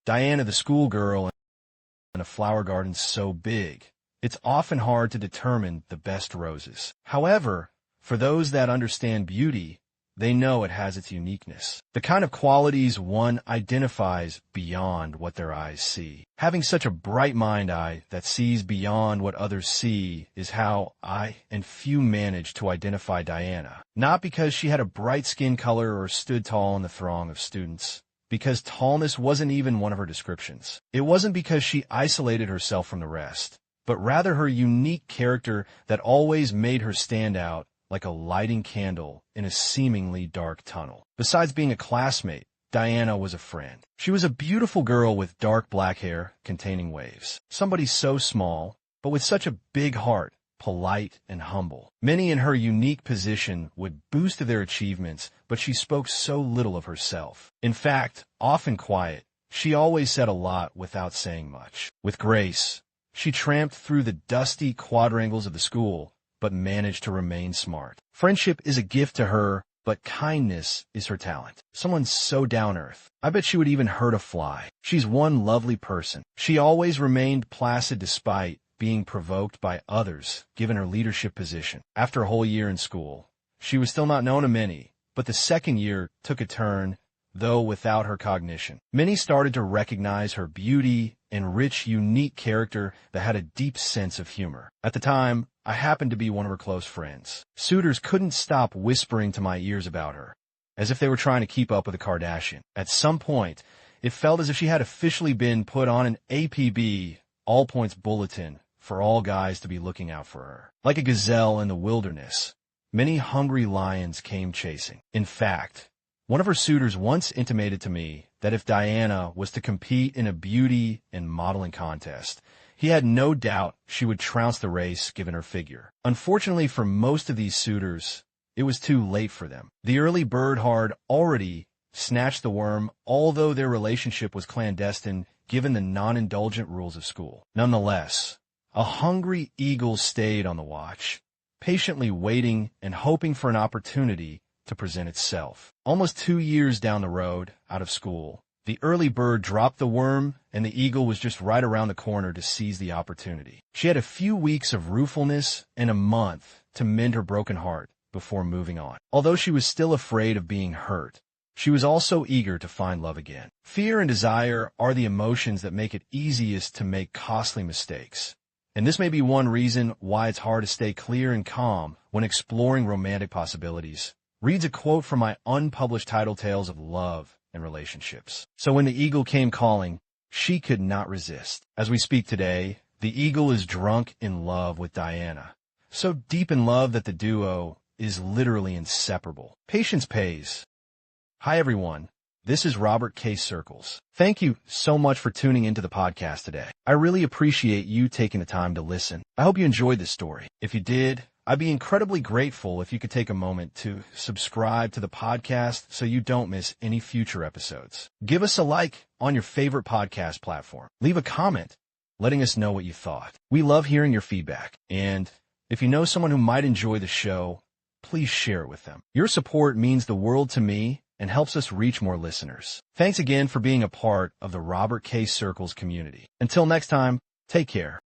Diana the schoolgirl in a flower garden so big, it's often hard to determine the best roses. However, for those that understand beauty, they know it has its uniqueness. The kind of qualities one identifies beyond what their eyes see. Having such a bright mind eye that sees beyond what others see is how I and few managed to identify Diana. Not because she had a bright skin color or stood tall in the throng of students, because tallness wasn't even one of her descriptions. It wasn't because she isolated herself from the rest, but rather her unique character that always made her stand out like a lighting candle in a seemingly dark tunnel. Besides being a classmate, Diana was a friend. She was a beautiful girl with dark black hair containing waves. Somebody so small, but with such a big heart, polite and humble. Many in her unique position would boast of their achievements, but she spoke so little of herself. In fact, often quiet, she always said a lot without saying much. With grace, she tramped through the dusty quadrangles of the school, but managed to remain smart. Friendship is a gift to her, but kindness is her talent. Someone so down-earth. I bet she would even hurt a fly. She's one lovely person. She always remained placid despite being provoked by others, given her leadership position. After a whole year in school, she was still not known to many, but the second year took a turn, though without her cognition. Many started to recognize her beauty and rich, unique character that had a deep sense of humor. At the time, I happened to be one of her close friends. Suitors couldn't stop whispering to my ears about her, as if they were trying to keep up with a Kardashian. At some point, it felt as if she had officially been put on an APB, all points bulletin, for all guys to be looking out for her. Like a gazelle in the wilderness, many hungry lions came chasing. In fact, one of her suitors once intimated to me that if Diana was to compete in a beauty and modeling contest, he had no doubt she would trounce the race given her figure. Unfortunately for most of these suitors, it was too late for them. The early bird had already snatched the worm, although their relationship was clandestine given the non-indulgent rules of school. Nonetheless, a hungry eagle stayed on the watch, patiently waiting and hoping for an opportunity to present itself. Almost 2 years down the road, out of school, the early bird dropped the worm, and the eagle was just right around the corner to seize the opportunity. She had a few weeks of ruefulness and a month to mend her broken heart before moving on. Although she was still afraid of being hurt, she was also eager to find love again. Fear and desire are the emotions that make it easiest to make costly mistakes. And this may be one reason why it's hard to stay clear and calm when exploring romantic possibilities. Reads a quote from my unpublished title tales of love and relationships. So when the eagle came calling, she could not resist. As we speak today, the eagle is drunk in love with Diana. So deep in love that the duo is literally inseparable. Patience pays. Hi everyone, this is Robert K. Circles. Thank you so much for tuning into the podcast today. I really appreciate you taking the time to listen. I hope you enjoyed this story. If you did, I'd be incredibly grateful if you could take a moment to subscribe to the podcast so you don't miss any future episodes. Give us a like on your favorite podcast platform. Leave a comment letting us know what you thought. We love hearing your feedback. And if you know someone who might enjoy the show, please share it with them. Your support means the world to me and helps us reach more listeners. Thanks again for being a part of the Robert K. Circles community. Until next time, take care.